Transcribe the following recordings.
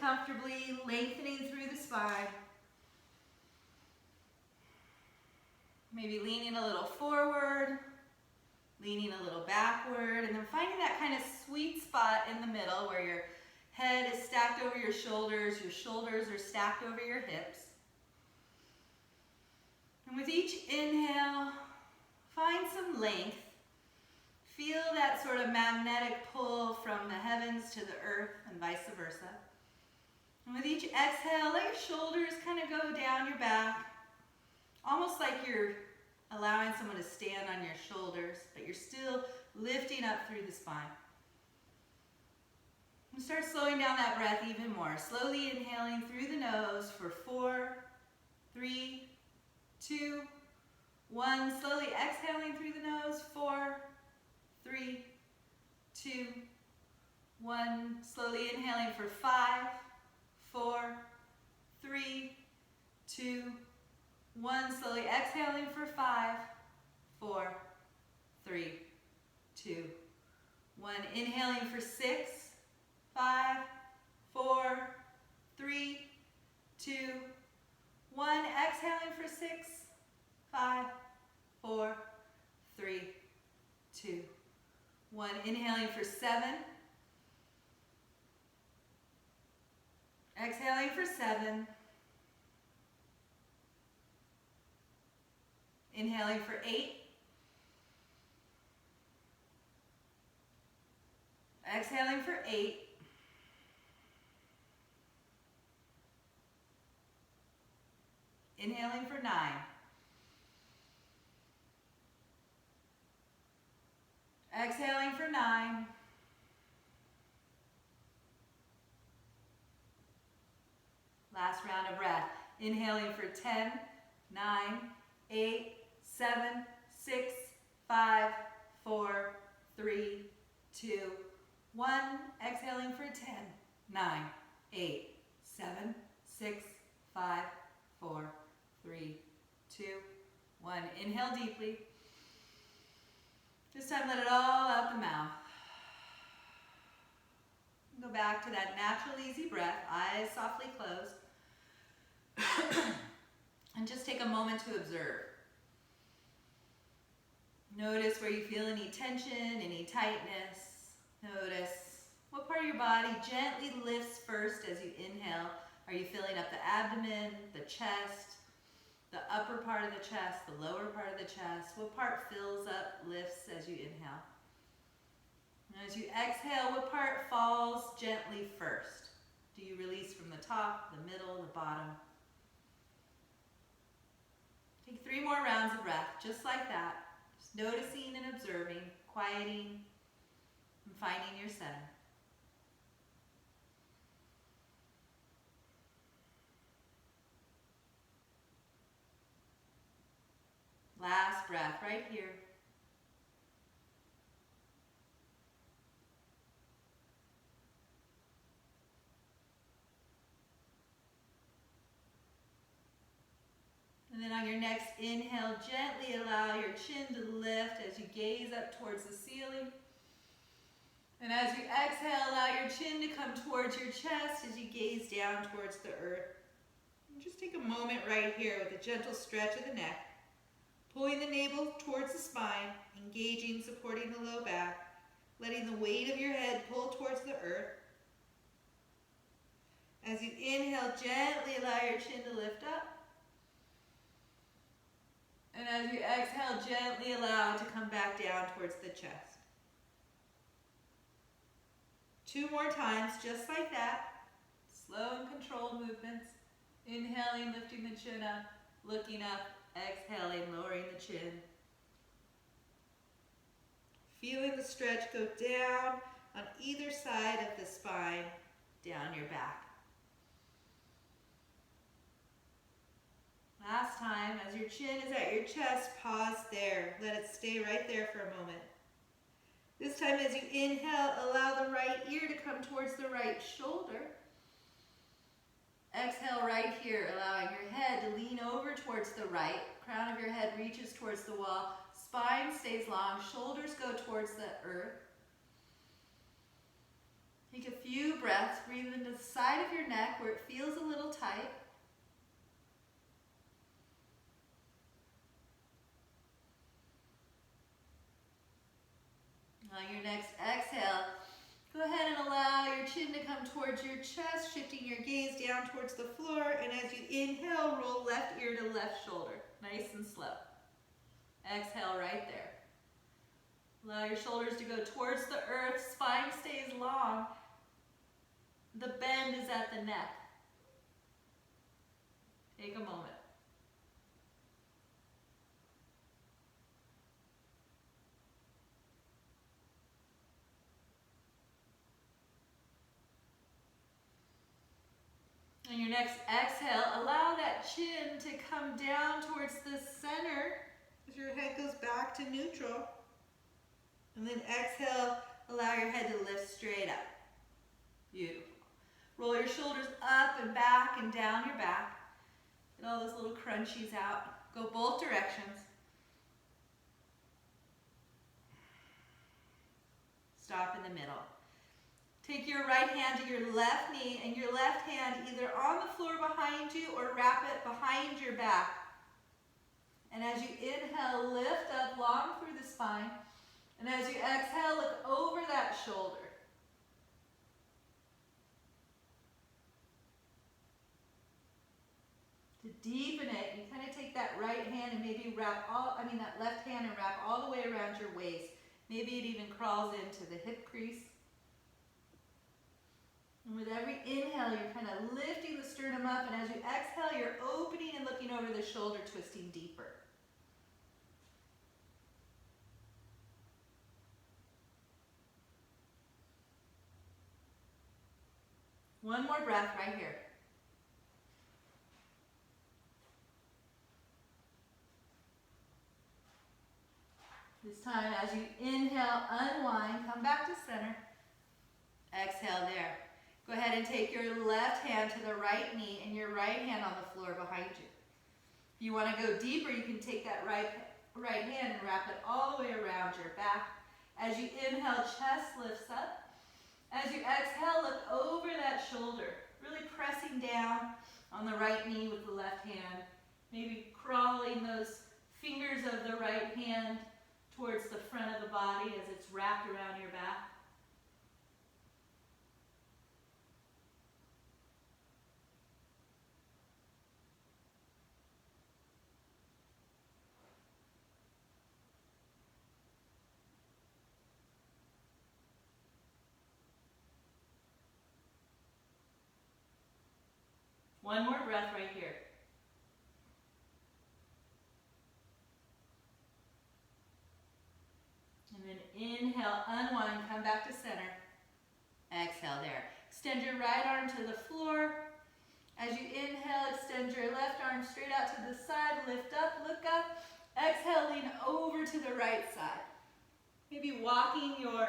comfortably, lengthening through the spine. Maybe leaning a little forward, leaning a little backward, and then finding that kind of sweet spot in the middle where your head is stacked over your shoulders are stacked over your hips. And with each inhale, find some length. Feel that sort of magnetic pull from the heavens to the earth and vice versa. And with each exhale, let your shoulders kind of go down your back, almost like you're allowing someone to stand on your shoulders, but you're still lifting up through the spine. And start slowing down that breath even more. Slowly inhaling through the nose for 4, 3, 2, 1. Slowly exhaling through the nose. 4, 3, 2, 1. Slowly inhaling for 5, 4, 3, 2, 1. Slowly exhaling for 5, 4, 3, 2, 1. Inhaling for 6, 5, 4, 3, 2, 1. Exhaling for 6, 5, 4, 3, 2, 1. Inhaling for 7. Exhaling for 7. Inhaling for 8. Exhaling for 8. Inhaling for 9. Exhaling for 9. Last round of breath. Inhaling for 10, 9, 8, 7, 6, 5, 4, 3, 2, 1. Exhaling for 10, 9, 8, 7, 6, 5, 4, 3, 2, 1. Inhale deeply. This time let it all out the mouth. Go back to that natural, easy breath, eyes softly closed. And just take a moment to observe. Notice where you feel any tension, any tightness. Notice what part of your body gently lifts first as you inhale. Are you filling up the abdomen, the chest, the upper part of the chest, the lower part of the chest? What part fills up, lifts as you inhale? And as you exhale, what part falls gently first? Do you release from the top, the middle, the bottom? Take 3 more rounds of breath, just like that. Just noticing and observing, quieting, and finding your center. Last breath right here. And then on your next inhale, gently allow your chin to lift as you gaze up towards the ceiling. And as you exhale, allow your chin to come towards your chest as you gaze down towards the earth. And just take a moment right here with a gentle stretch of the neck. Pulling the navel towards the spine, engaging, supporting the low back, letting the weight of your head pull towards the earth. As you inhale, gently allow your chin to lift up. And as you exhale, gently allow it to come back down towards the chest. 2 more times, just like that. Slow and controlled movements. Inhaling, lifting the chin up, looking up. Exhaling, lowering the chin. Feeling the stretch go down on either side of the spine, down your back. Last time, as your chin is at your chest, pause there. Let it stay right there for a moment. This time, as you inhale, allow the right ear to come towards the right shoulder. Exhale right here, allowing your head to lean over towards the right. Crown of your head reaches towards the wall. Spine stays long. Shoulders go towards the earth. Take a few breaths. Breathe into the side of your neck where it feels a little tight. On your next exhale, go ahead and allow your chin to come towards your chest, shifting your gaze down towards the floor. And as you inhale, roll left ear to left shoulder, nice and slow. Exhale right there. Allow your shoulders to go towards the earth, spine stays long. The bend is at the neck. Take a moment. On your next exhale, allow that chin to come down towards the center as your head goes back to neutral. And then exhale, allow your head to lift straight up. Beautiful. Roll your shoulders up and back and down your back. Get all those little crunchies out. Go both directions. Stop in the middle. Take your right hand to your left knee and your left hand either on the floor behind you or wrap it behind your back. And as you inhale, lift up long through the spine. And as you exhale, look over that shoulder. To deepen it, you kind of take that right hand and maybe that left hand and wrap all the way around your waist. Maybe it even crawls into the hip crease. And with every inhale, you're kind of lifting the sternum up, and as you exhale, you're opening and looking over the shoulder, twisting deeper. One more breath right here. This time, as you inhale, unwind, come back to center. Exhale there. Go ahead and take your left hand to the right knee and your right hand on the floor behind you. If you want to go deeper, you can take that right hand and wrap it all the way around your back. As you inhale, chest lifts up. As you exhale, look over that shoulder, really pressing down on the right knee with the left hand. Maybe crawling those fingers of the right hand towards the front of the body as it's wrapped around your back. One more breath right here. And then inhale, unwind, come back to center. Exhale there. Extend your right arm to the floor. As you inhale, extend your left arm straight out to the side, lift up, look up. Exhale, lean over to the right side. Maybe walking your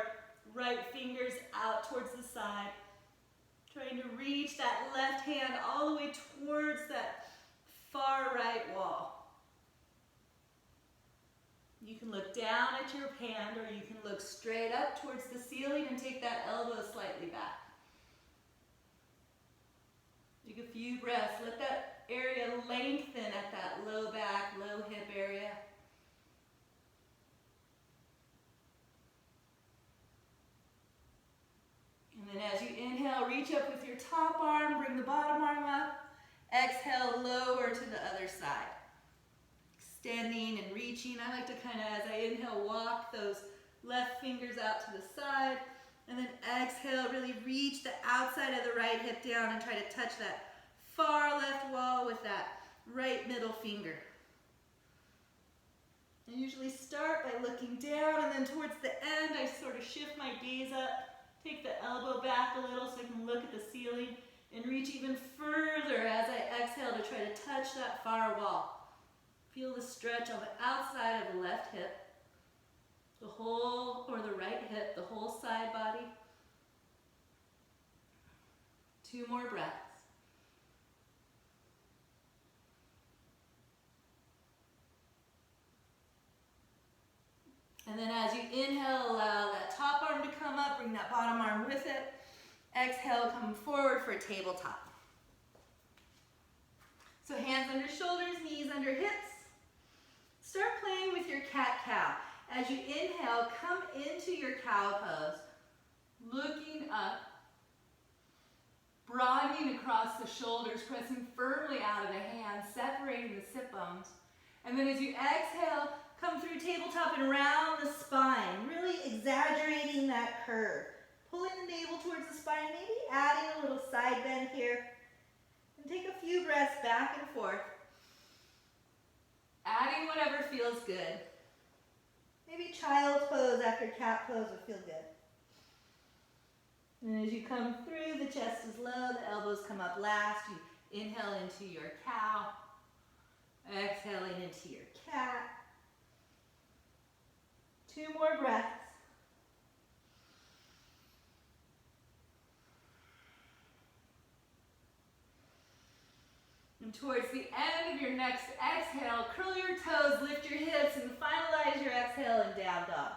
right fingers out towards the side. Trying to reach that left hand all the way towards that far right wall. You can look down at your hand or you can look straight up towards the ceiling and take that elbow slightly back. Take a few breaths. Let that area lengthen at that low back, low hip area. And then as you inhale, reach up with your top arm, bring the bottom arm up. Exhale, lower to the other side. Extending and reaching. I like to kind of, as I inhale, walk those left fingers out to the side. And then exhale, really reach the outside of the right hip down and try to touch that far left wall with that right middle finger. I usually start by looking down, and then towards the end, I sort of shift my gaze up. Take the elbow back a little so I can look at the ceiling and reach even further as I exhale to try to touch that far wall. Feel the stretch on the outside of the left hip, the whole, or the right hip, the whole side body. 2 more breaths. And then as you inhale, allow that top arm to come up, bring that bottom arm with it. Exhale, come forward for tabletop. So hands under shoulders, knees under hips. Start playing with your cat-cow. As you inhale, come into your cow pose, looking up, broadening across the shoulders, pressing firmly out of the hands, separating the sit bones. And then as you exhale, come through tabletop and round the spine, really exaggerating that curve. Pulling the navel towards the spine, maybe adding a little side bend here. And take a few breaths back and forth. Adding whatever feels good. Maybe child's pose after cat pose would feel good. And as you come through, the chest is low, the elbows come up last. You inhale into your cow. Exhaling into your cat. 2 more breaths. And towards the end of your next exhale, curl your toes, lift your hips, and finalize your exhale in down dog.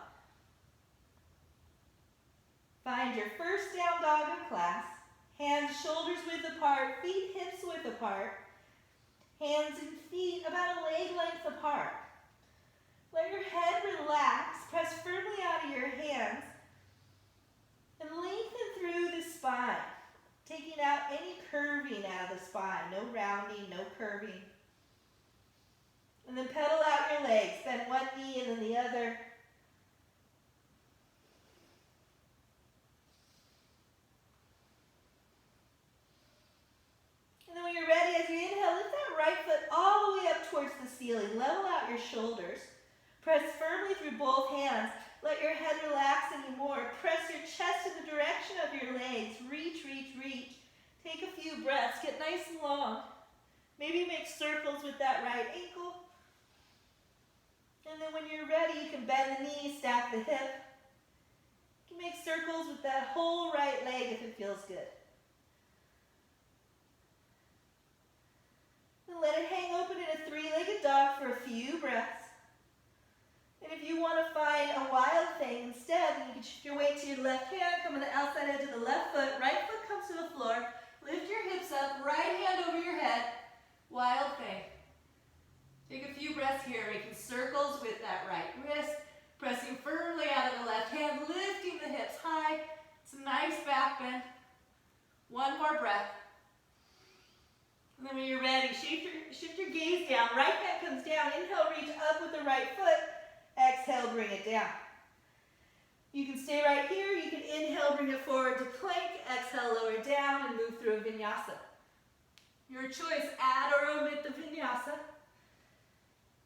Find your first down dog in class. Hands, shoulders width apart, feet, hips width apart. Hands and feet about a leg length apart. Let your head relax, press firmly out of your hands, and lengthen through the spine. Taking out any curving out of the spine. No rounding, no curving. And then pedal out your legs. Bend one knee and then the other. And then when you're ready, as you inhale, lift that right foot all the way up towards the ceiling. Level out your shoulders. Press firmly through both hands. Let your head relax anymore. Press your chest in the direction of your legs. Reach, reach, reach. Take a few breaths. Get nice and long. Maybe make circles with that right ankle. And then when you're ready, you can bend the knee, stack the hip. You can make circles with that whole right leg if it feels good. And let it hang open in a 3-legged dog for a few breaths. And if you want to find a wild thing instead, then you can shift your weight to your left hand, come to the outside edge of the left foot, right foot comes to the floor, lift your hips up, right hand over your head, wild thing. Take a few breaths here, making circles with that right wrist, pressing firmly out of the left hand, lifting the hips high. It's a nice back bend. One more breath. And then when you're ready, shift your gaze down. Right hand comes down. Inhale, reach up with the right foot. Exhale, bring it down. You can stay right here. You can inhale, bring it forward to plank. Exhale, lower down and move through a vinyasa. Your choice, add or omit the vinyasa.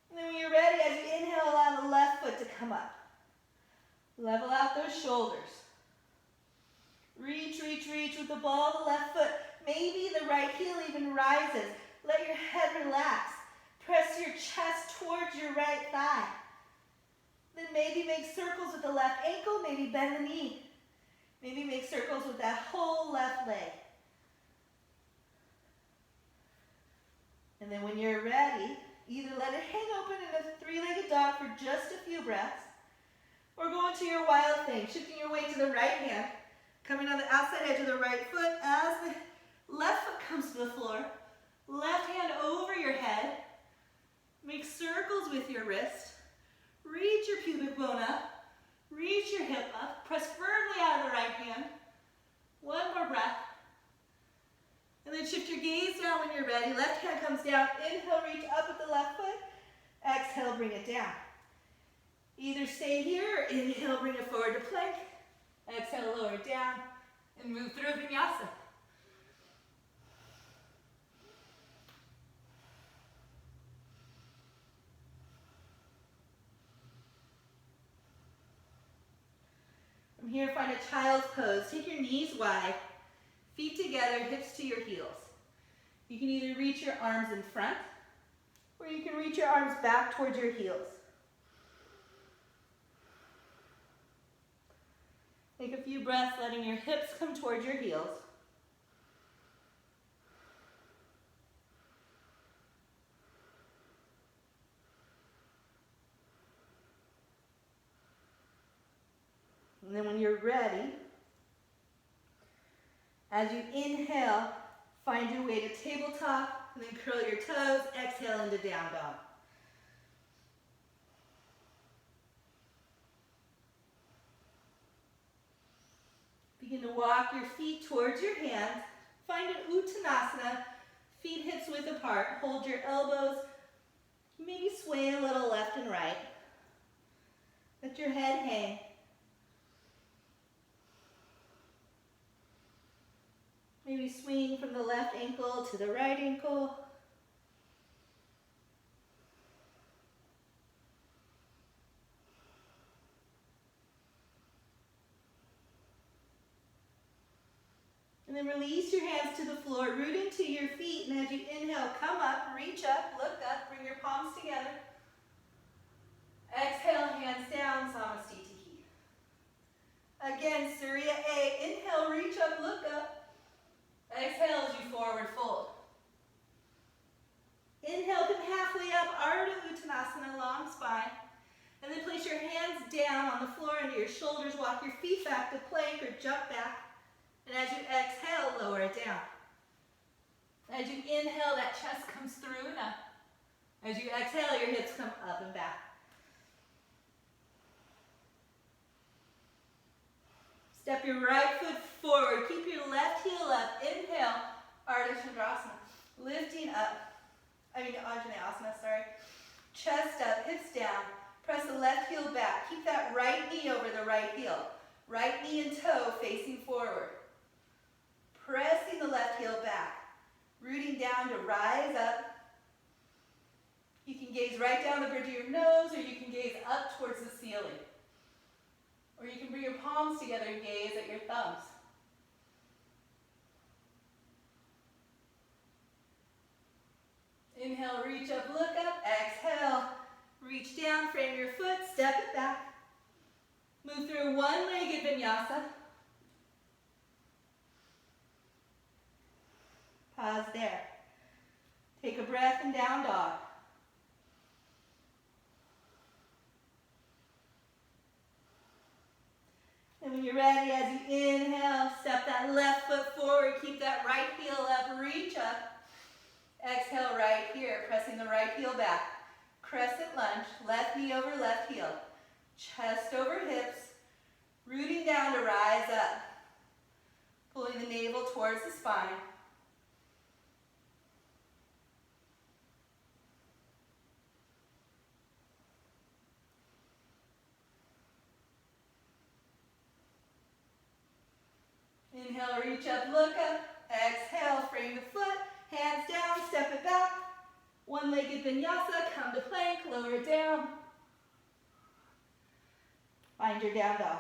And then when you're ready, as you inhale, allow the left foot to come up. Level out those shoulders. Reach, reach, reach with the ball of the left foot. Maybe the right heel even rises. Let your head relax. Press your chest towards your right thigh. Then maybe make circles with the left ankle. Maybe bend the knee. Maybe make circles with that whole left leg. And then when you're ready, either let it hang open in a 3-legged dog for just a few breaths, or go into your wild thing, shifting your weight to the right hand, coming on the outside edge of the right foot as the left foot comes to the floor. Left hand over your head. Make circles with your wrist. Reach your pubic bone up. Reach your hip up. Press firmly out of the right hand. One more breath. And then shift your gaze down when you're ready. Left hand comes down. Inhale, reach up with the left foot. Exhale, bring it down. Either stay here or inhale, bring it forward to plank. Exhale, lower it down and move through a vinyasa. From here, find a child's pose. Take your knees wide, feet together, hips to your heels. You can either reach your arms in front, or you can reach your arms back towards your heels. Take a few breaths, letting your hips come towards your heels. And then when you're ready, As you inhale, find your way to tabletop, and then curl your toes, exhale into down dog. Begin to walk your feet towards your hands. Find an Uttanasana, feet hips width apart. Hold your elbows, maybe sway a little left and right. Let your head hang. Maybe swinging from the left ankle to the right ankle. And then release your hands to the floor, root into your feet, and as you inhale, come up, reach up, look up, bring your palms together. Exhale, hands down, Samastitihi. Again, Surya A. Inhale, reach up, look up. Exhale as you forward fold. Inhale, come halfway up, Ardha Uttanasana, long spine. And then place your hands down on the floor under your shoulders, walk your feet back to plank or jump back. And as you exhale, lower it down. As you inhale, that chest comes through and up. As you exhale, your hips come up and back. Step your right foot forward. Keep your left heel up. Inhale, Ardha Chandrasana. Lifting up. Anjaneyasana, sorry. Chest up, hips down. Press the left heel back. Keep that right knee over the right heel. Right knee and toe facing forward. Pressing the left heel back. Rooting down to rise up. You can gaze right down the bridge of your nose, or you can gaze up towards the ceiling. Or you can bring your palms together and gaze at your thumbs. Inhale, reach up, look up. Exhale, reach down, frame your foot, step it back. Move through one-legged vinyasa. Pause there. Take a breath and down dog. And when you're ready, as you inhale, step that left foot forward, keep that right heel up, reach up. Exhale right here, pressing the right heel back. Crescent lunge, left knee over left heel. Chest over hips, rooting down to rise up. Pulling the navel towards the spine. Inhale, reach up, look up. Exhale, frame the foot. Hands down, step it back. One-legged vinyasa, come to plank, lower it down. Find your down dog.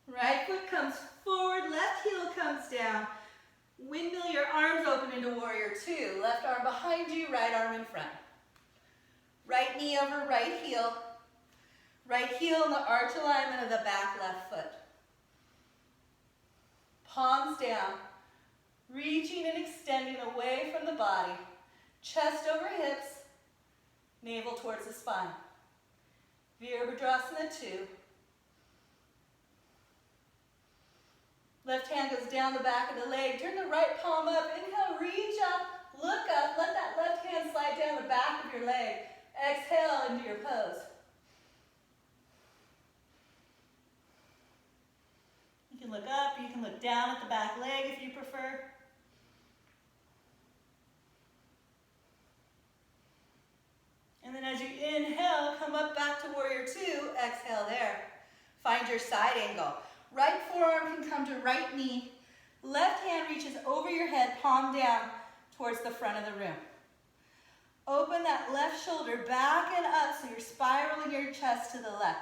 Right foot comes forward, left heel comes down. Windmill your arms open into warrior two. Left arm behind you, right arm in front. Right knee over right heel. Right heel in the arch alignment of the back left foot. Palms down. Reaching and extending away from the body. Chest over hips. Navel towards the spine. Virabhadrasana 2. Left hand goes down the back of the leg. Turn the right palm up. Inhale, reach up, look up. Let that left hand slide down the back of your leg. Exhale into your pose. You can look up, you can look down at the back leg if you prefer. And then as you inhale, come up back to warrior two. Exhale there. Find your side angle. Right forearm can come to right knee. Left hand reaches over your head, palm down towards the front of the room. Open that left shoulder back and up so you're spiraling your chest to the left.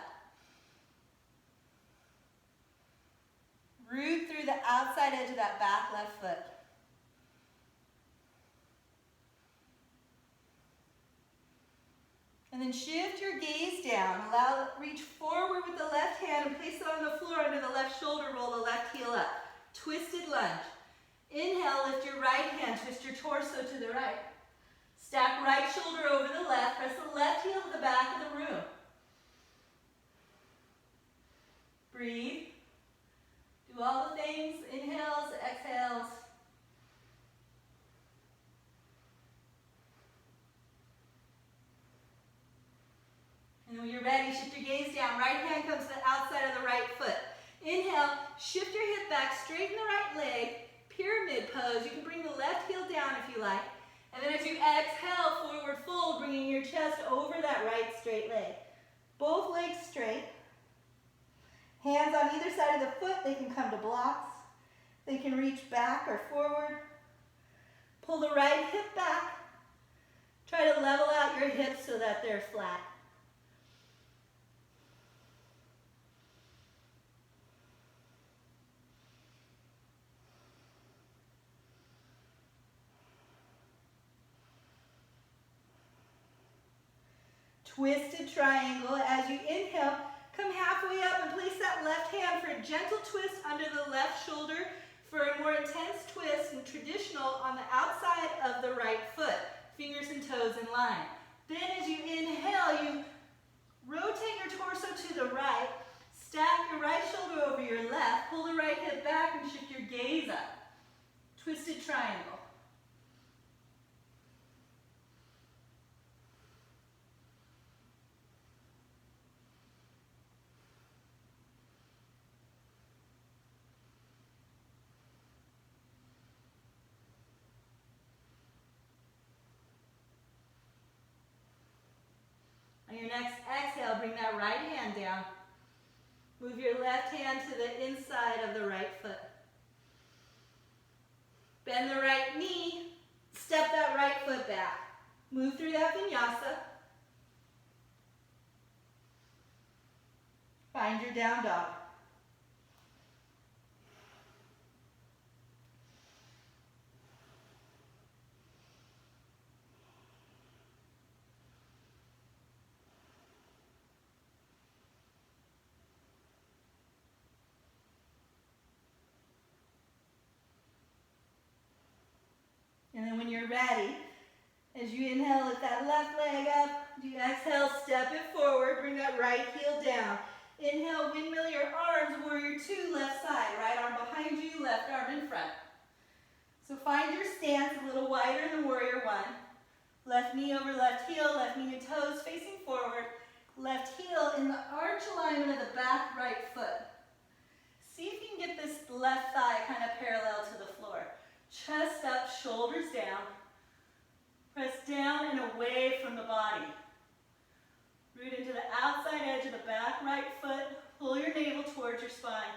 Root through the outside edge of that back left foot. And then shift your gaze down. Reach forward with the left hand and place it on the floor under the left shoulder. Roll the left heel up. Twisted lunge. Inhale, lift your right hand. Twist your torso to the right. Stack right shoulder over the left. Press the left heel to the back of the room. Breathe. Do all the things, inhales, exhales. And when you're ready, shift your gaze down. Right hand comes to the outside of the right foot. Inhale, shift your hip back, straighten the right leg, pyramid pose. You can bring the left heel down if you like. And then as you exhale, forward fold, bringing your chest over that right straight leg. Both legs straight. Hands on either side of the foot, they can come to blocks. They can reach back or forward. Pull the right hip back. Try to level out your hips so that they're flat. Twisted triangle. As you inhale, come halfway up and place that left hand for a gentle twist under the left shoulder for a more intense twist and traditional on the outside of the right foot. Fingers and toes in line. Then as you inhale, you rotate your torso to the right, stack your right shoulder over your left, pull the right hip back and shift your gaze up. Twisted triangle. On your next exhale, bring that right hand down. Move your left hand to the inside of the right foot. Bend the right knee, step that right foot back. Move through that vinyasa. Find your down dog. And then when you're ready, as you inhale, lift that left leg up. As you exhale, step it forward. Bring that right heel down. Inhale, windmill your arms, warrior two, left side. Right arm behind you, left arm in front. So find your stance a little wider than warrior one. Left knee over left heel, left knee and toes facing forward. Left heel in the arch alignment of the back right foot. See if you can get this left thigh kind of parallel to the floor. Chest up, shoulders down. Press down and away from the body. Root into the outside edge of the back right foot. Pull your navel towards your spine.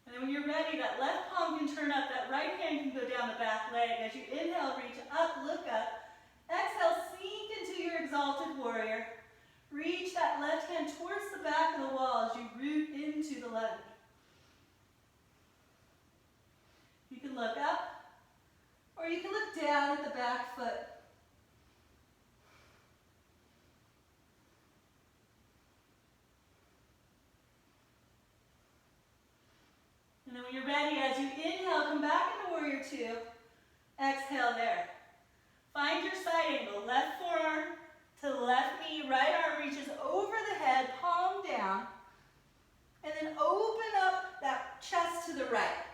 And then when you're ready, that left palm can turn up, that right hand can go down the back leg. As you inhale, reach up, look up. Exhale, sink into your exalted warrior. Reach that left hand towards the back of the wall as you root into the lunge. You can look up, or you can look down at the back foot. And then when you're ready, as you inhale, come back into warrior two. Exhale there. Find your side angle. Left forearm to the left knee, right arm reaches over the head, palm down. And then open up that chest to the right.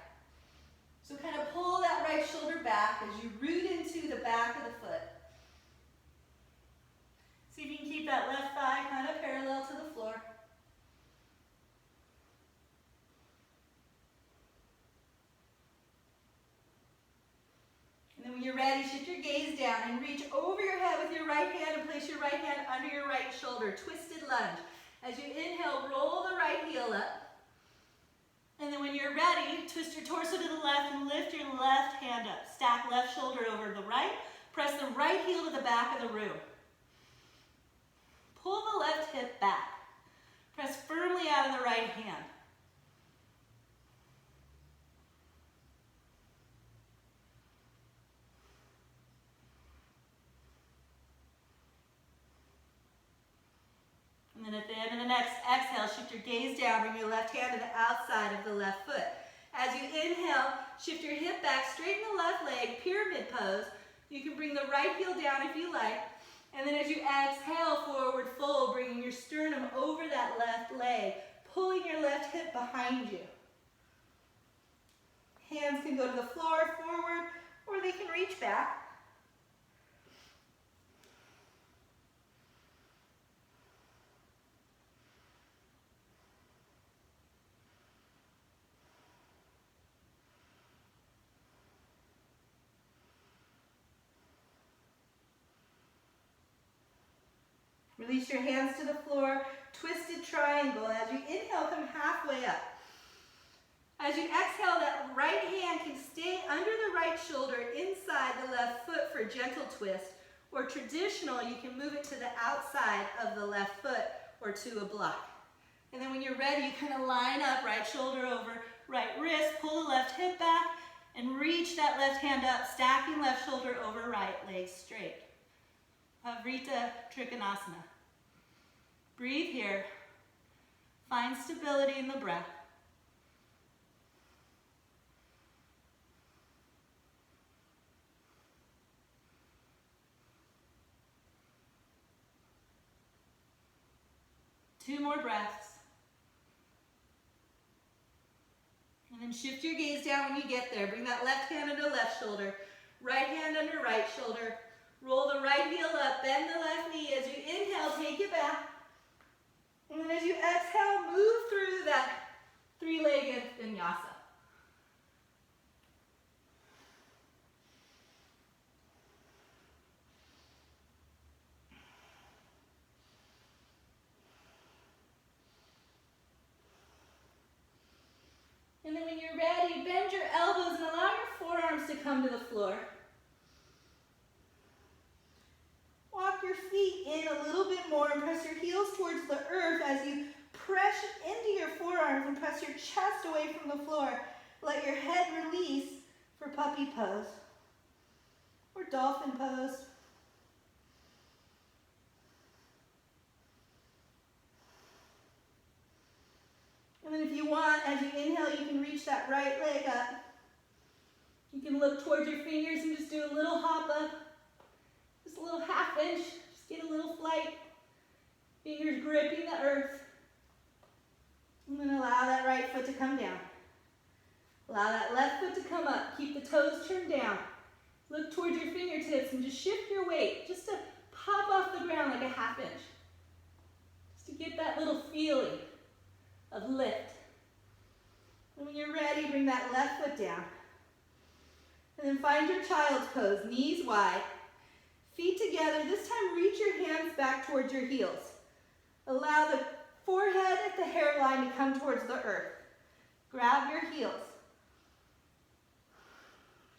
So kind of pull that right shoulder back as you root into the back of the foot. See if you can keep that left thigh kind of parallel to the floor. And then when you're ready, shift your gaze down and reach over your head with your right hand and place your right hand under your right shoulder. Twisted lunge. As you inhale, roll the right heel up. And then when you're ready, twist your torso to the left and lift your left hand up. Stack left shoulder over the right. Press the right heel to the back of the room. Pull the left hip back. Press firmly out of the right hand. And then at the end of the next exhale, shift your gaze down, bring your left hand to the outside of the left foot. As you inhale, shift your hip back, straighten the left leg, pyramid pose. You can bring the right heel down if you like. And then as you exhale, forward fold, bringing your sternum over that left leg, pulling your left hip behind you. Hands can go to the floor, forward, or they can reach back. Release your hands to the floor, twisted triangle. As you inhale, come halfway up. As you exhale, that right hand can stay under the right shoulder inside the left foot for a gentle twist. Or traditional, you can move it to the outside of the left foot or to a block. And then when you're ready, you kind of line up, right shoulder over right wrist, pull the left hip back, and reach that left hand up, stacking left shoulder over right, leg straight. Avrita Trikonasana. Breathe here. Find stability in the breath. Two more breaths. And then shift your gaze down when you get there. Bring that left hand under left shoulder, right hand under right shoulder. Roll the right heel up, bend the left knee. As you inhale, take it back. And then as you exhale, move through that three-legged vinyasa. And then when you're ready, bend your elbows and allow your forearms to come to the floor. Walk your feet in a little bit more and press your heels towards the earth as you press into your forearms and press your chest away from the floor. Let your head release for puppy pose or dolphin pose. And then if you want, as you inhale, you can reach that right leg up. You can look towards your fingers and just do a little hop up. Just a little half inch, just get a little flight. Fingers gripping the earth. And then allow that right foot to come down. Allow that left foot to come up. Keep the toes turned down. Look towards your fingertips and just shift your weight, just to pop off the ground like a half inch. Just to get that little feeling of lift. And when you're ready, bring that left foot down. And then find your child's pose, knees wide. Feet together. This time reach your hands back towards your heels. Allow the forehead at the hairline to come towards the earth. Grab your heels.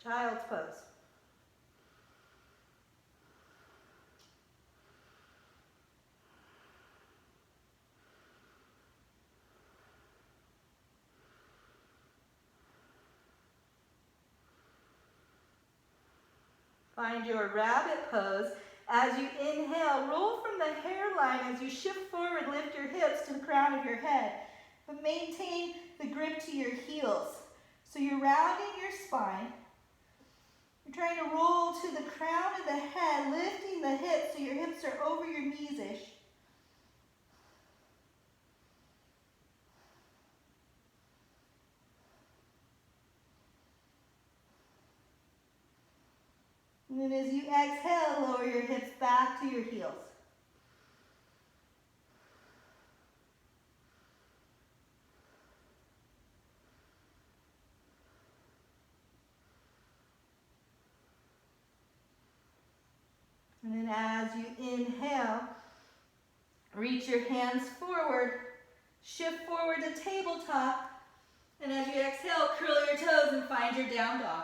Child's pose. Find your rabbit pose. As you inhale, roll from the hairline as you shift forward, lift your hips to the crown of your head, but maintain the grip to your heels. So you're rounding your spine. You're trying to roll to the crown of the head, lifting the hips so your hips are over your knees-ish. And then as you exhale, lower your hips back to your heels. And then as you inhale, reach your hands forward, shift forward to tabletop, and as you exhale, curl your toes and find your down dog.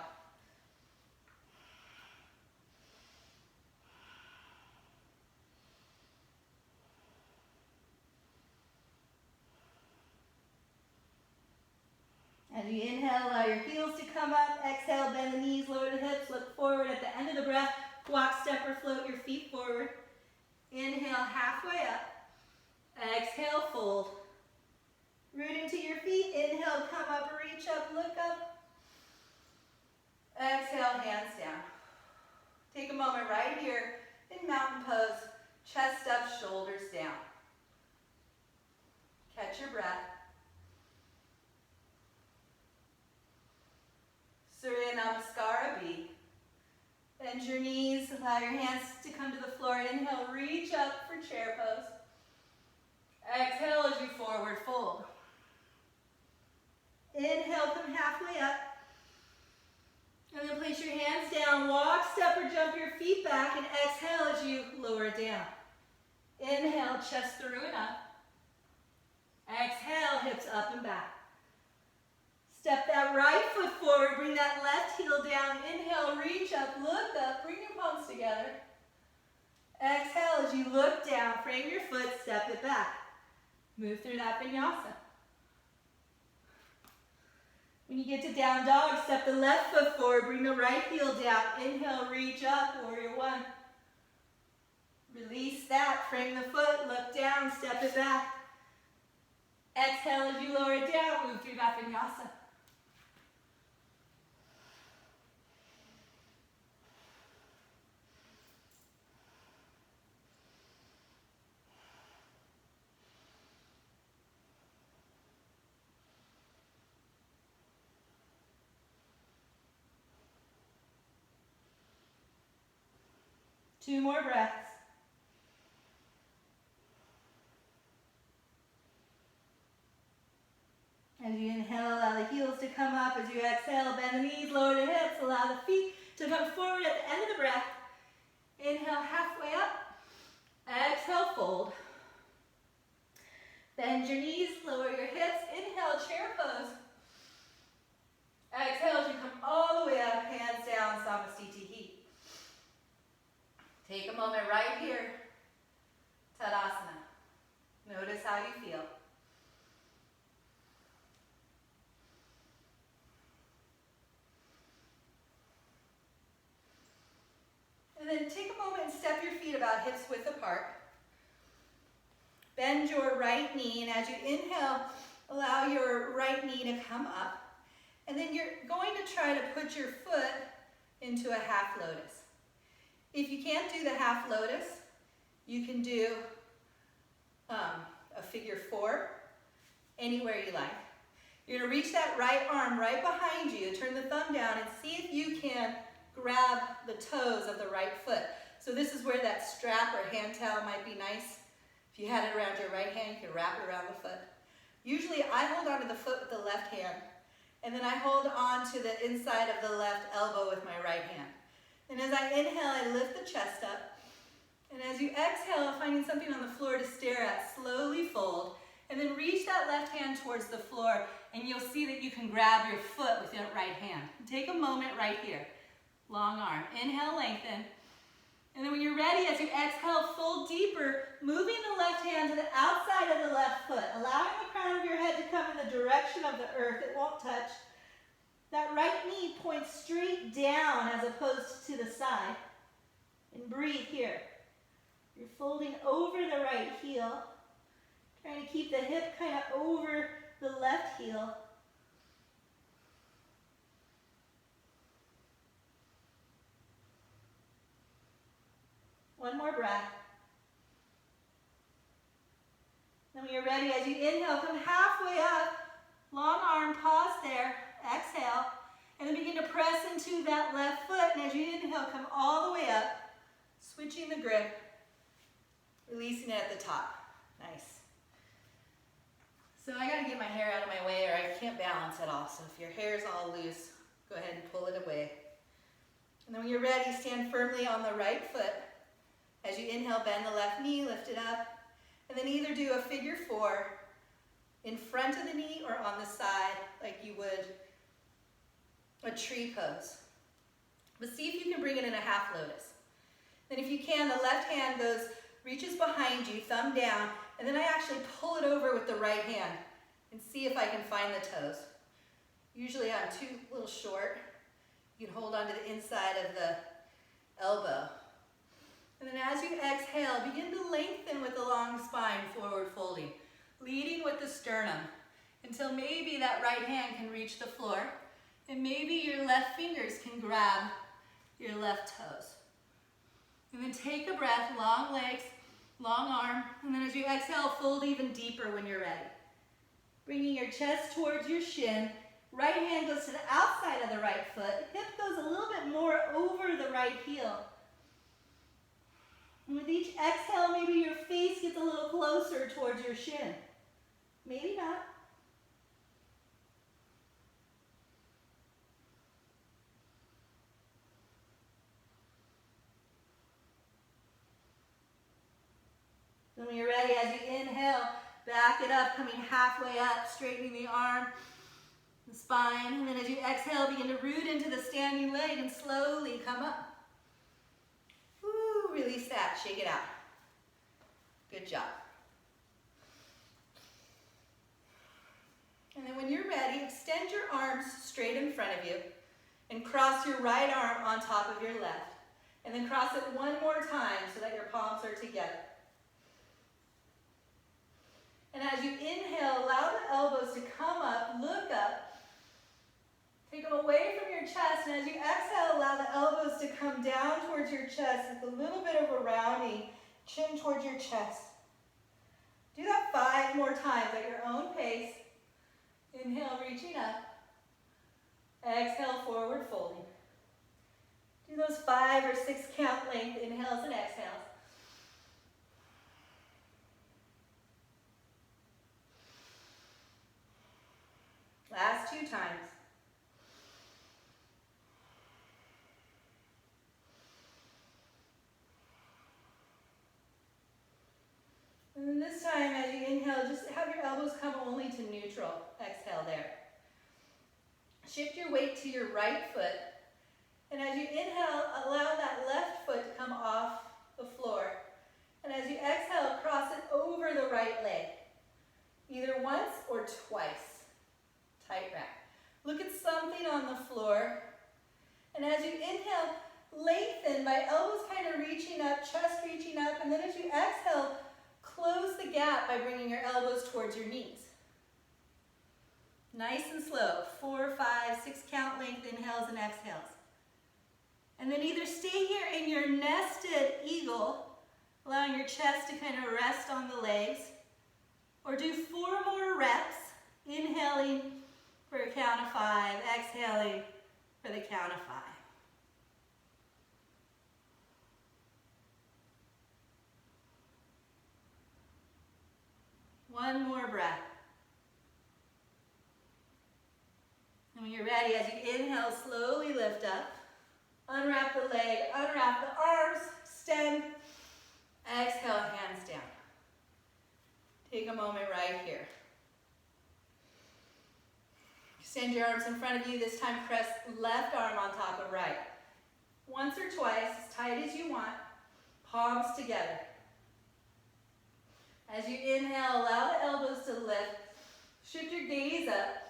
As you inhale, allow your heels to come up. Exhale, bend the knees, lower the hips, look forward. At the end of the breath, walk, step, or float your feet forward. Inhale, halfway up. Exhale, fold. Root into your feet. Inhale, come up, reach up, look up. Exhale, hands down. Take a moment right here in mountain pose, chest up, shoulders down. Catch your breath. Surya Namaskara B. Bend your knees, allow your hands to come to the floor. Inhale, reach up for chair pose. Exhale as you forward fold. Inhale, come halfway up. And then place your hands down, walk, step, or jump your feet back, and exhale as you lower down. Inhale, chest through and up. Exhale, hips up and back. Step that right foot forward, bring that left heel down. Inhale, reach up, look up, bring your palms together. Exhale as you look down, frame your foot, step it back. Move through that vinyasa. When you get to down dog, step the left foot forward, bring the right heel down. Inhale, reach up, warrior one. Release that, frame the foot, look down, step it back. Exhale as you lower it down, move through that vinyasa. Two more breaths. As you inhale, allow the heels to come up. As you exhale, bend the knees, lower the hips. Allow the feet to come forward at the end of the breath. Inhale, halfway up. Exhale, fold. Bend your knees, lower your hips. Inhale, chair pose. Exhale as you come all the way up, hands down, Samasthiti. Take a moment right here, Tadasana. Notice how you feel. And then take a moment and step your feet about hips width apart. Bend your right knee, and as you inhale, allow your right knee to come up. And then you're going to try to put your foot into a half lotus. If you can't do the half lotus, you can do a figure four, anywhere you like. You're going to reach that right arm right behind you, turn the thumb down, and see if you can grab the toes of the right foot. So this is where that strap or hand towel might be nice. If you had it around your right hand, you can wrap it around the foot. Usually I hold onto the foot with the left hand, and then I hold on to the inside of the left elbow with my right hand. And as I inhale, I lift the chest up. And as you exhale, finding something on the floor to stare at, slowly fold. And then reach that left hand towards the floor, and you'll see that you can grab your foot with your right hand. Take a moment right here. Long arm. Inhale, lengthen. And then when you're ready, as you exhale, fold deeper, moving the left hand to the outside of the left foot, allowing the crown of your head to come in the direction of the earth. It won't touch. That right knee points straight down as opposed to the side. And breathe here. You're folding over the right heel, trying to keep the hip kind of over the left heel. One more breath. Then when you're ready, as you inhale, come halfway up, long arm, pause there. Exhale, and then begin to press into that left foot, and as you inhale, come all the way up, switching the grip, releasing it at the top. Nice. So I gotta get my hair out of my way or I can't balance at all, so if your hair's all loose, go ahead and pull it away. And then when you're ready, stand firmly on the right foot. As you inhale, bend the left knee, lift it up, and then either do a figure four in front of the knee or on the side like you would a tree pose. But see if you can bring it in a half lotus. Then if you can, the left hand reaches behind you, thumb down, and then I actually pull it over with the right hand and see if I can find the toes. Usually I'm too little short. You can hold onto the inside of the elbow. And then as you exhale, begin to lengthen with the long spine, forward folding, leading with the sternum. until maybe that right hand can reach the floor, and maybe your left fingers can grab your left toes. And then take a breath, long legs, long arm, and then as you exhale, fold even deeper when you're ready. Bringing your chest towards your shin, right hand goes to the outside of the right foot, hip goes a little bit more over the right heel. And with each exhale, maybe your face gets a little closer towards your shin. Maybe not. Then when you're ready, as you inhale, back it up, coming halfway up, straightening the arm, the spine. And then as you exhale, begin to root into the standing leg and slowly come up. Woo, release that, shake it out. Good job. And then when you're ready, extend your arms straight in front of you and cross your right arm on top of your left. And then cross it one more time so that your palms are together. And as you inhale, allow the elbows to come up, look up. Take them away from your chest, and as you exhale, allow the elbows to come down towards your chest with a little bit of a rounding, chin towards your chest. Do that 5 more times at your own pace. Inhale, reaching up. Exhale, forward folding. Do those 5 or 6 count length inhales and exhales. Last 2 times. And then this time, as you inhale, just have your elbows come only to neutral. Exhale there. Shift your weight to your right foot. And as you inhale, allow that left foot to come off the floor. And as you exhale, cross it over the right leg. Either once or twice. Tight wrap. Look at something on the floor. And as you inhale, lengthen by elbows kind of reaching up, chest reaching up. And then as you exhale, close the gap by bringing your elbows towards your knees. Nice and slow. 4, 5, 6 count length inhales and exhales. And then either stay here in your nested eagle, allowing your chest to kind of rest on the legs, or do 4 more reps, inhaling for a count of 5, exhaling for the count of 5. One more breath. And when you're ready, as you inhale, slowly lift up. Unwrap the leg, unwrap the arms, extend. Exhale, hands down. Take a moment right here. Extend your arms in front of you. This time, press left arm on top of right. Once or twice, as tight as you want. Palms together. As you inhale, allow the elbows to lift. Shift your gaze up.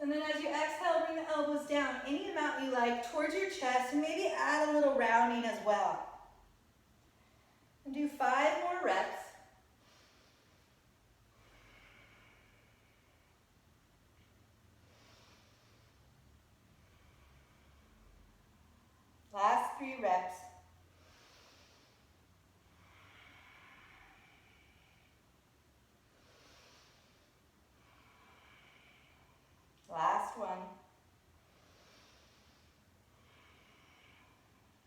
And then as you exhale, bring the elbows down any amount you like towards your chest, and maybe add a little rounding as well. And do 5 more reps. Last 3 reps. Last one.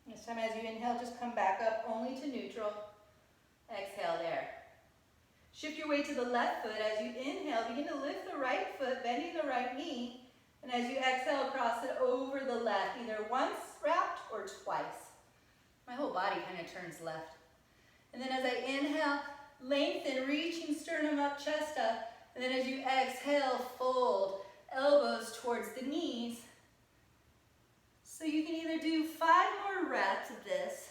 This time as you inhale, just come back up only to neutral. Exhale there. Shift your weight to the left foot. As you inhale, begin to lift the right foot, bending the right knee. And as you exhale, cross it over the left, either once wrapped or twice. My whole body kind of turns left. And then as I inhale, lengthen, reaching sternum up, chest up. And then as you exhale, fold. Elbows towards the knees. So you can either do 5 more reps of this,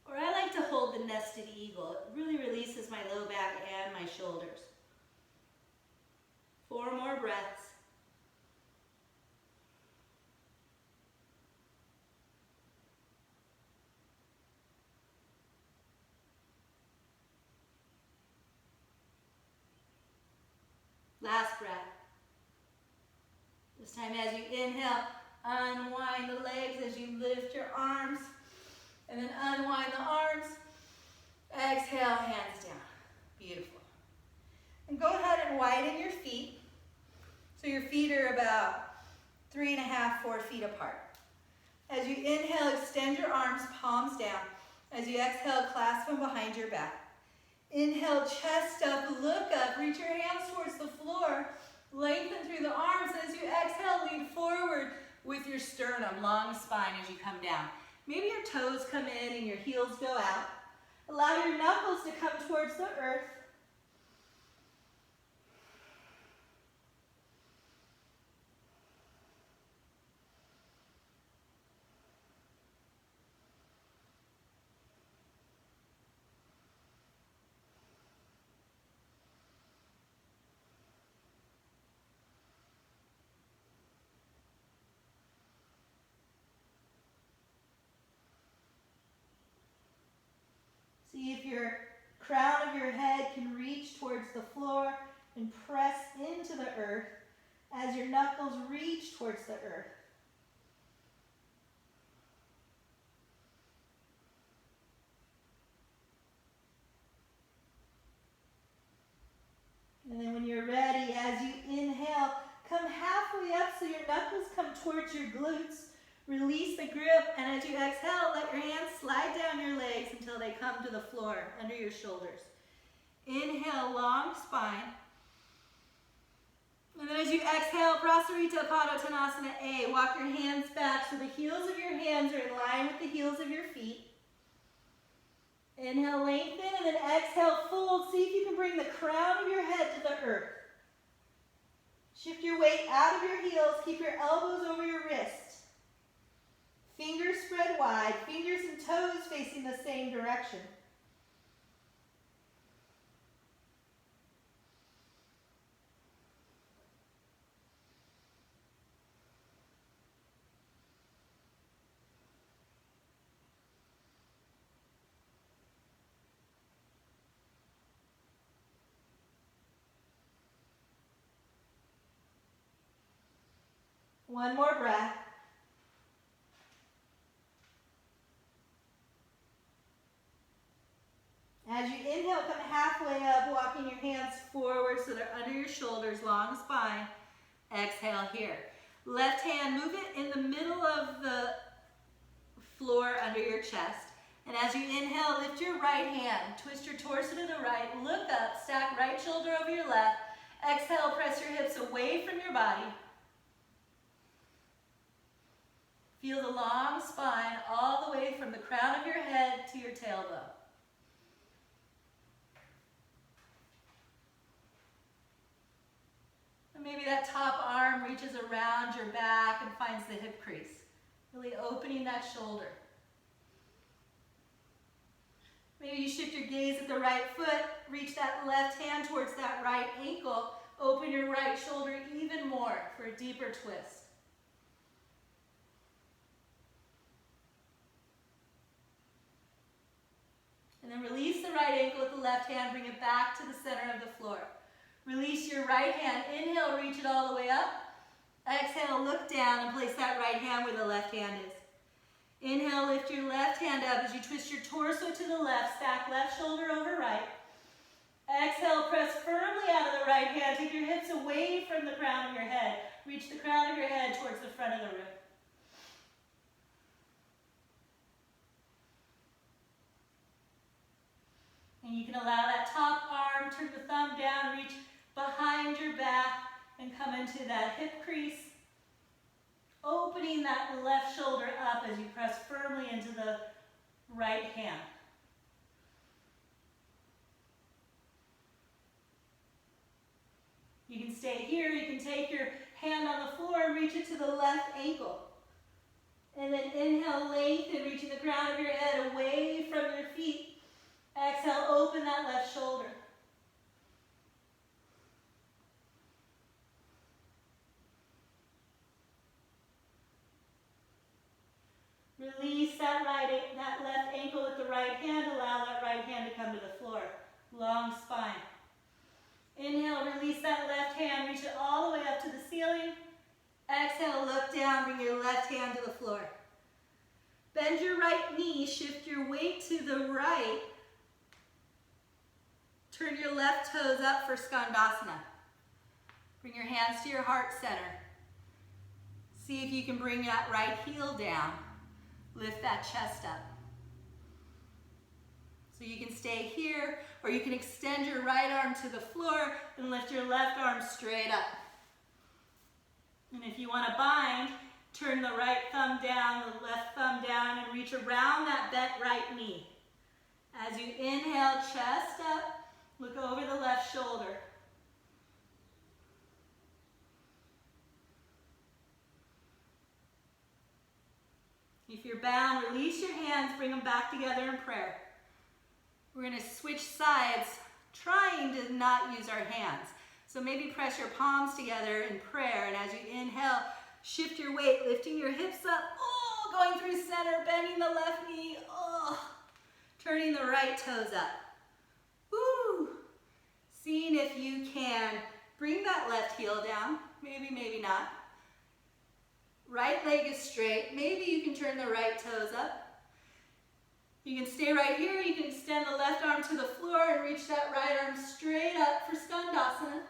or I like to hold the nested eagle. It really releases my low back and my shoulders. 4 more breaths. Last breath. This time as you inhale, unwind the legs as you lift your arms. And then unwind the arms. Exhale, hands down. Beautiful. And go ahead and widen your feet. So your feet are about 3.5, 4 feet apart. As you inhale, extend your arms, palms down. As you exhale, clasp them behind your back. Inhale, chest up, look up, reach your hands towards the floor. Lengthen through the arms. As you exhale, lean forward with your sternum, long spine as you come down. Maybe your toes come in and your heels go out. Allow your knuckles to come towards the earth. See if your crown of your head can reach towards the floor and press into the earth as your knuckles reach towards the earth. And then when you're ready, as you inhale, come halfway up so your knuckles come towards your glutes. Release the grip, and as you exhale, let your hands slide down your legs until they come to the floor, under your shoulders. Inhale, long spine. And then as you exhale, Prasarita Padottanasana A. Walk your hands back so the heels of your hands are in line with the heels of your feet. Inhale, lengthen, and then exhale, fold. See if you can bring the crown of your head to the earth. Shift your weight out of your heels. Keep your elbows over your wrists. Fingers spread wide, fingers and toes facing the same direction. One more breath. As you inhale, come halfway up, walking your hands forward so they're under your shoulders, long spine. Exhale here. Left hand, move it in the middle of the floor under your chest. And as you inhale, lift your right hand, twist your torso to the right, look up, stack right shoulder over your left. Exhale, press your hips away from your body. Feel the long spine all the way from the crown of your head to your tailbone. Maybe that top arm reaches around your back and finds the hip crease, really opening that shoulder. Maybe you shift your gaze at the right foot, reach that left hand towards that right ankle, open your right shoulder even more for a deeper twist. And then release the right ankle with the left hand, bring it back to the center of the floor. Release your right hand. Inhale, reach it all the way up. Exhale, look down and place that right hand where the left hand is. Inhale, lift your left hand up as you twist your torso to the left, stack left shoulder over right. Exhale, press firmly out of the right hand. Take your hips away from the crown of your head. Reach the crown of your head towards the front of the room. And you can allow that top arm, turn the thumb down, reach behind your back and come into that hip crease. Opening that left shoulder up as you press firmly into the right hand. You can stay here, you can take your hand on the floor and reach it to the left ankle. And then inhale, lengthen, reaching the crown of your head away from your feet. Exhale, open that left shoulder. Release that left ankle with the right hand. Allow that right hand to come to the floor. Long spine. Inhale, release that left hand. Reach it all the way up to the ceiling. Exhale, look down, bring your left hand to the floor. Bend your right knee, shift your weight to the right. Turn your left toes up for Skandasana. Bring your hands to your heart center. See if you can bring that right heel down. Lift that chest up. So you can stay here, or you can extend your right arm to the floor and lift your left arm straight up. And if you want to bind, turn the right thumb down, the left thumb down, and reach around that bent right knee. As you inhale, chest up, look over the left shoulder. If you're bound, release your hands, bring them back together in prayer. We're going to switch sides, trying to not use our hands. So maybe press your palms together in prayer, and as you inhale, shift your weight, lifting your hips up, going through center, bending the left knee, turning the right toes up. Woo! Seeing if you can bring that left heel down, maybe not. Right leg is straight. Maybe you can turn the right toes up. You can stay right here. You can extend the left arm to the floor and reach that right arm straight up for Skandasana.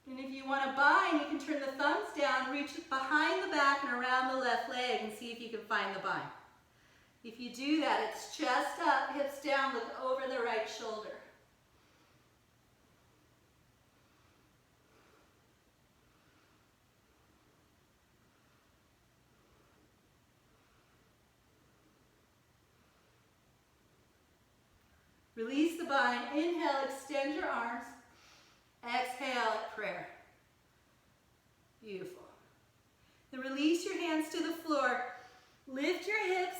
And if you want to bind, you can turn the thumbs down, reach behind the back and around the left leg and see if you can find the bind. If you do that, it's chest up, hips down, look over the right shoulder. Release the bind. Inhale, extend your arms. Exhale at prayer. Beautiful. Then release your hands to the floor. Lift your hips.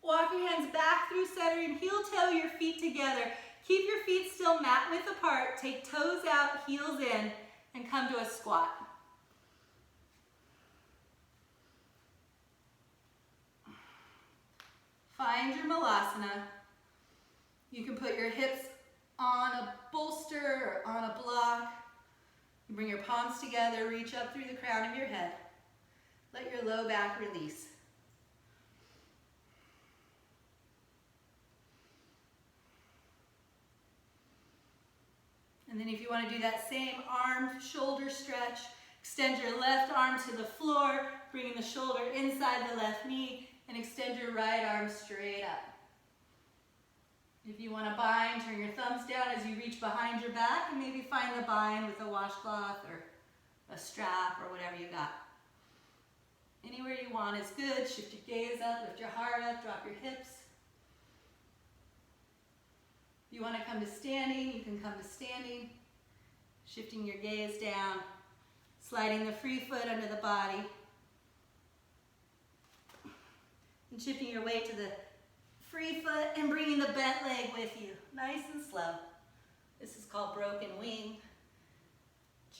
Walk your hands back through center and heel-toe your feet together. Keep your feet still mat width apart. Take toes out, heels in, and come to a squat. Find your Malasana. You can put your hips on a bolster or on a block. You bring your palms together, reach up through the crown of your head. Let your low back release. And then if you want to do that same arm shoulder stretch, extend your left arm to the floor, bringing the shoulder inside the left knee, and extend your right arm straight up. If you want to bind, turn your thumbs down as you reach behind your back and maybe find the bind with a washcloth or a strap or whatever you got. Anywhere you want is good. Shift your gaze up, lift your heart up, drop your hips. If you want to come to standing, you can come to standing. Shifting your gaze down, sliding the free foot under the body. And shifting your weight to the free foot and bringing the bent leg with you, nice and slow. This is called broken wing.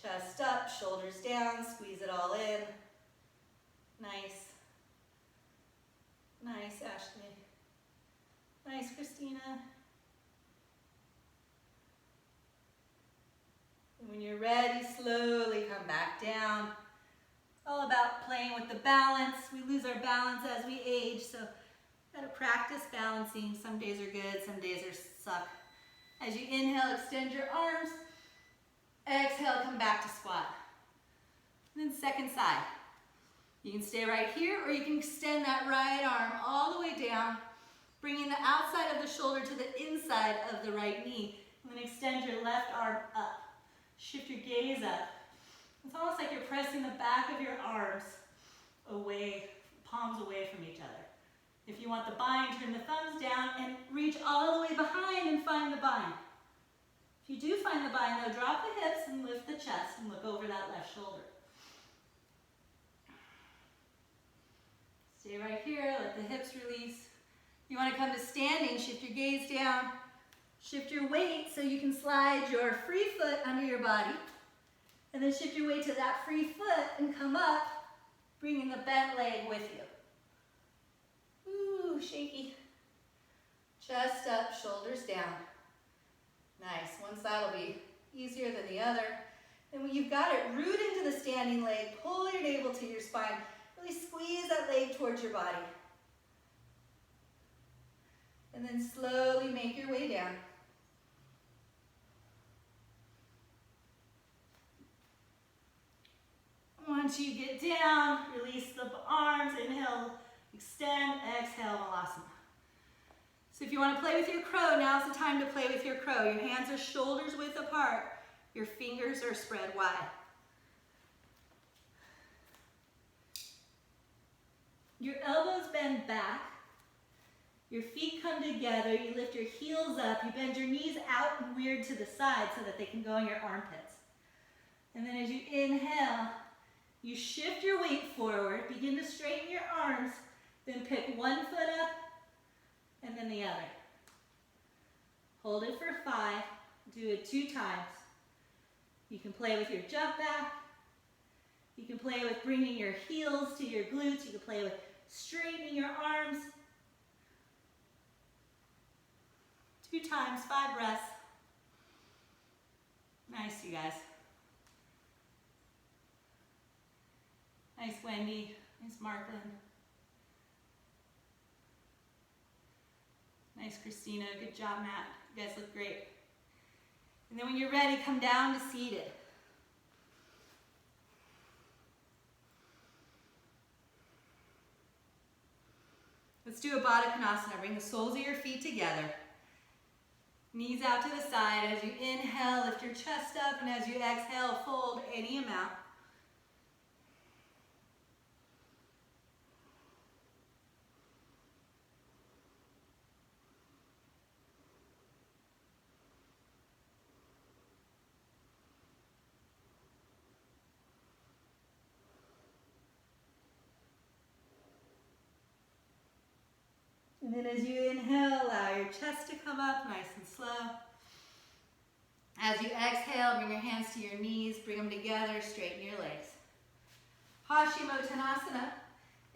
Chest up, shoulders down, squeeze it all in. Nice. Nice, Ashley. Nice, Christina. And when you're ready, slowly come back down. All about playing with the balance. We lose our balance as we age, so gotta practice balancing. Some days are good, some days are suck. As you inhale, extend your arms. Exhale, come back to squat. And then second side. You can stay right here, or you can extend that right arm all the way down, bringing the outside of the shoulder to the inside of the right knee. And then extend your left arm up. Shift your gaze up. It's almost like you're pressing the back of your arms away, palms away from each other. If you want the bind, turn the thumbs down and reach all the way behind and find the bind. If you do find the bind though, drop the hips and lift the chest and look over that left shoulder. Stay right here, let the hips release. You want to come to standing, shift your gaze down, shift your weight so you can slide your free foot under your body. And then shift your weight to that free foot and come up, bringing the bent leg with you. Ooh, shaky. Chest up, shoulders down. Nice. One side will be easier than the other. And when you've got it, root into the standing leg, pull your navel to your spine. Really squeeze that leg towards your body. And then slowly make your way down. Once you get down, release the arms, inhale, extend, exhale, Malasana. So if you want to play with your crow, now's the time to play with your crow. Your hands are shoulders width apart. Your fingers are spread wide. Your elbows bend back. Your feet come together. You lift your heels up. You bend your knees out and weird to the side so that they can go in your armpits. And then as you inhale, you shift your weight forward. Begin to straighten your arms. Then pick one foot up and then the other. Hold it for 5. Do it 2 times. You can play with your jump back. You can play with bringing your heels to your glutes. You can play with straightening your arms. 2 times, 5 breaths. Nice, you guys. Nice, Wendy. Nice, Marklin. Nice, Christina. Good job, Matt. You guys look great. And then when you're ready, come down to seated. Let's do a Baddha Konasana. Bring the soles of your feet together. Knees out to the side. As you inhale, lift your chest up, and as you exhale, fold any amount. And then as you inhale, allow your chest to come up nice and slow. As you exhale, bring your hands to your knees, bring them together, straighten your legs. Paschimottanasana.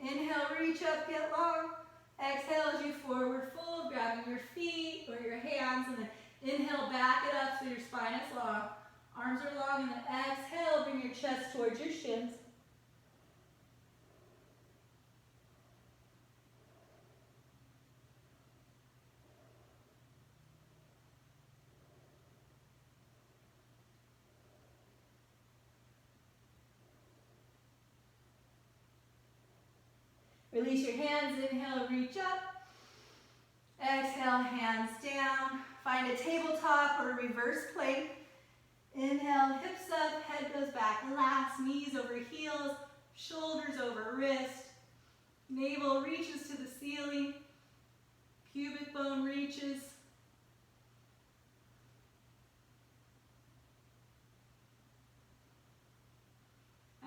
Inhale, reach up, get long. Exhale as you forward fold, grabbing your feet or your hands, and then inhale, back it up so your spine is long. Arms are long, and then exhale, bring your chest towards your shins. Release your hands, inhale, reach up. Exhale, hands down. Find a tabletop or a reverse plank. Inhale, hips up, head goes back. Relax, knees over heels, shoulders over wrist. Navel reaches to the ceiling. Pubic bone reaches.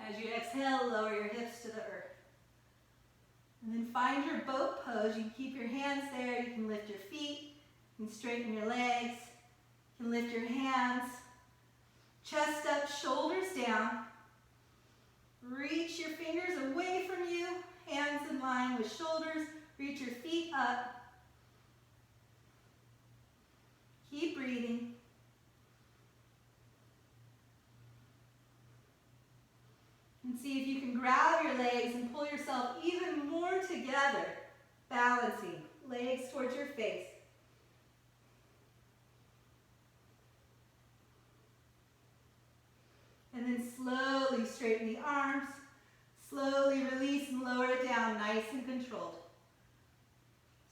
As you exhale, lower your hips to the earth. And then find your boat pose. You can keep your hands there. You can lift your feet. You can straighten your legs. You can lift your hands. Chest up, shoulders down. Reach your fingers away from you. Hands in line with shoulders. Reach your feet up. Keep breathing. And see if you can grab your legs and pull yourself even more together. Balancing, legs towards your face. And then slowly straighten the arms. Slowly release and lower it down, nice and controlled.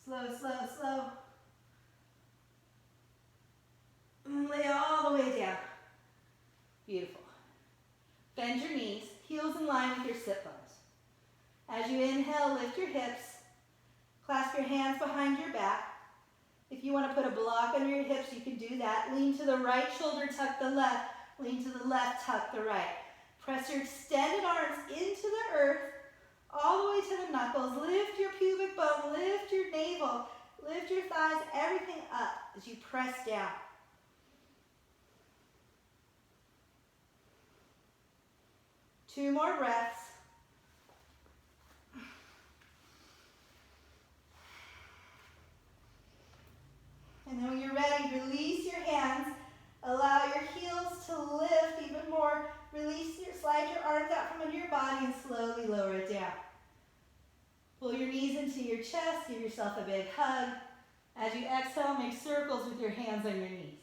Slow, slow, slow. And lay all the way down. Beautiful. Bend your knees, heels in line with your sit bones. As you inhale, lift your hips. Clasp your hands behind your back. If you want to put a block under your hips, you can do that. Lean to the right shoulder, tuck the left. Lean to the left, tuck the right. Press your extended arms into the earth, all the way to the knuckles. Lift your pubic bone, lift your navel, lift your thighs, everything up as you press down. Two more breaths. And then when you're ready, release your hands. Allow your heels to lift even more. come into your body and slowly lower it down. Pull your knees into your chest, give yourself a big hug. As you exhale, make circles with your hands on your knees.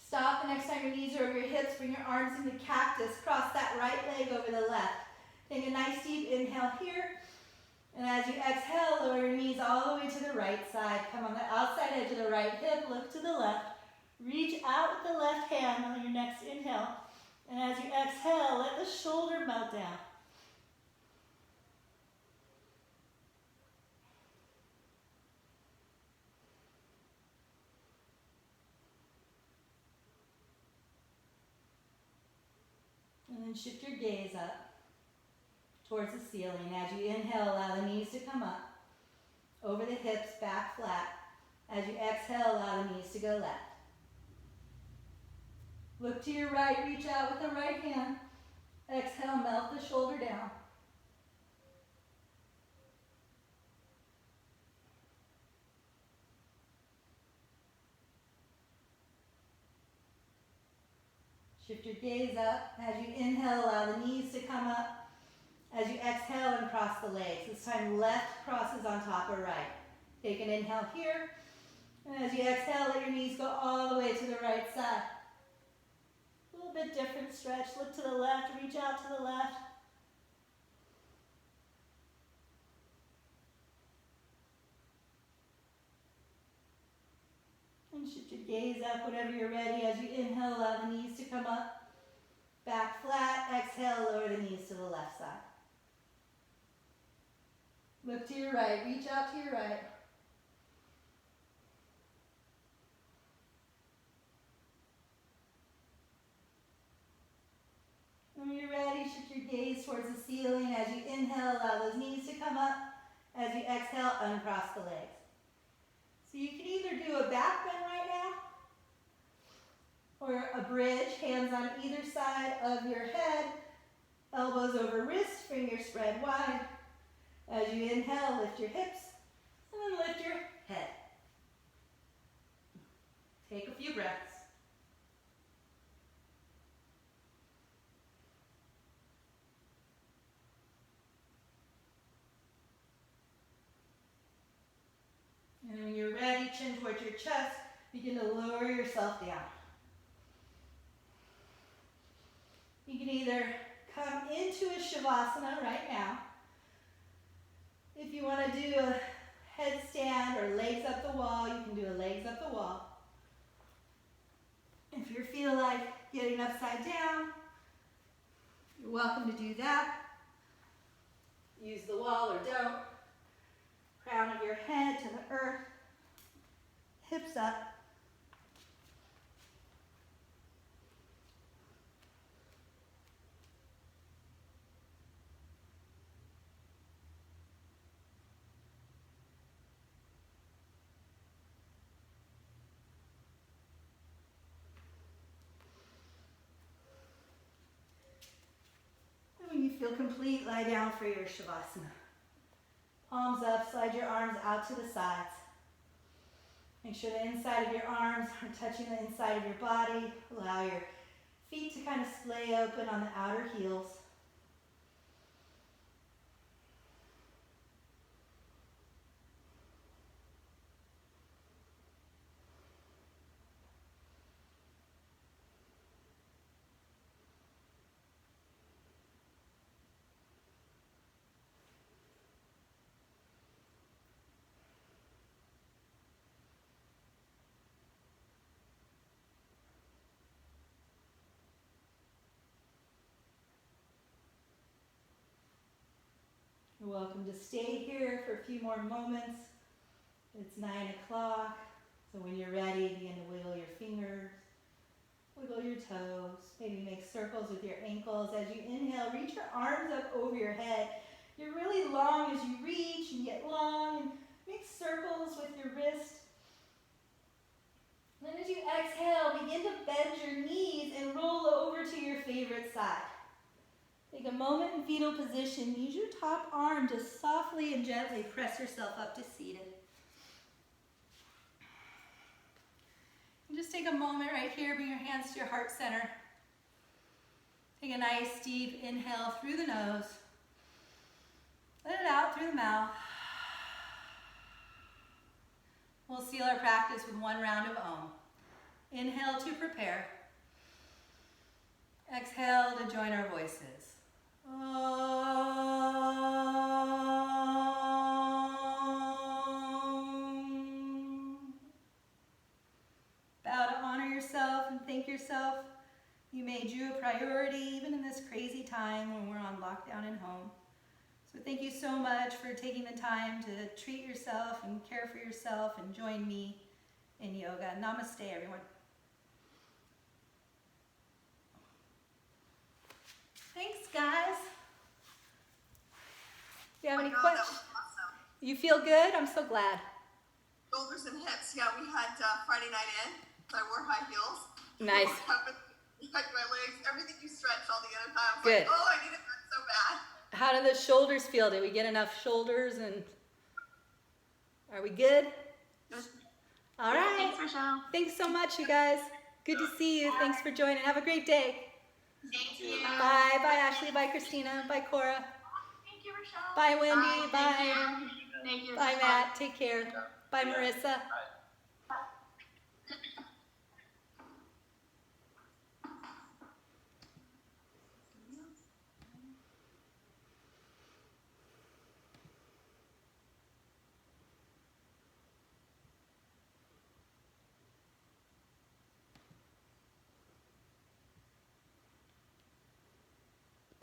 Stop the next time your knees are over your hips, bring your arms into cactus, cross that right leg over the left. Take a nice deep inhale here, and as you exhale, lower your knees all the way to the right side. Come on the outside edge of the right hip, look to the left. Reach out with the left hand on your next inhale, and as you exhale, let the shoulder melt down. And then shift your gaze up towards the ceiling. As you inhale, allow the knees to come up, over the hips, back flat. As you exhale, allow the knees to go left. Look to your right, reach out with the right hand. Exhale, melt the shoulder down. Shift your gaze up. As you inhale, allow the knees to come up. As you exhale and cross the legs. This time left crosses on top of right. Take an inhale here. And as you exhale, let your knees go all the way to the right side. A little bit different stretch. Look to the left, reach out to the left. And shift your gaze up whenever you're ready. As you inhale, allow the knees to come up. Back flat. Exhale, lower the knees to the left side. Look to your right. Reach out to your right. And when you're ready, shift your gaze towards the ceiling. As you inhale, allow those knees to come up. As you exhale, uncross the legs. So you can either do a back bend right now, or a bridge, hands on either side of your head, elbows over wrists, fingers spread wide. As you inhale, lift your hips, and then lift your head. Take a few breaths. And then when you're ready, chin towards your chest, begin to lower yourself down. You can either come into a Shavasana right now. If you want to do a headstand or legs up the wall, you can do a legs up the wall. If you feel like getting upside down, you're welcome to do that. Use the wall or don't. Crown of your head to the earth, hips up. And when you feel complete, lie down for your Shavasana. Palms up, slide your arms out to the sides. Make sure the inside of your arms are touching the inside of your body. Allow your feet to kind of splay open on the outer heels. You're welcome to stay here for a few more moments. It's 9 o'clock, so when you're ready, begin to wiggle your fingers, wiggle your toes, maybe make circles with your ankles. As you inhale, reach your arms up over your head. You're really long as you reach and get long, and make circles with your wrist. Then as you exhale, begin to bend your knees and roll over to your favorite side. Take a moment in fetal position. Use your top arm to softly and gently press yourself up to seated. Just take a moment right here, bring your hands to your heart center. Take a nice deep inhale through the nose. Let it out through the mouth. We'll seal our practice with one round of Om. Inhale to prepare. Exhale to join our voices. Om. Bow to honor yourself and thank yourself. You made you a priority even in this crazy time when we're on lockdown and home. So thank you so much for taking the time to treat yourself and care for yourself and join me in yoga. Namaste, everyone. Thanks, guys. Do you have any questions? That was awesome. You feel good? I'm so glad. Shoulders and hips. Yeah, we had Friday night in, so I wore high heels. Nice. I woke up and like my legs, everything you stretched all the other time. I was Good. like, oh, I needed that so bad. How do the shoulders feel? Did we get enough shoulders and are we good? All right. Thanks, Rochelle. Thanks so much, you guys. Good to see you. Thanks for joining. Have a great day. Thank you. Bye. Bye, Ashley. Bye, Christina. Bye, Cora. Thank you, Rochelle. Bye, Wendy. Thank Bye. you. Thank you. Bye, Matt. Take care. Bye, Marissa. Bye.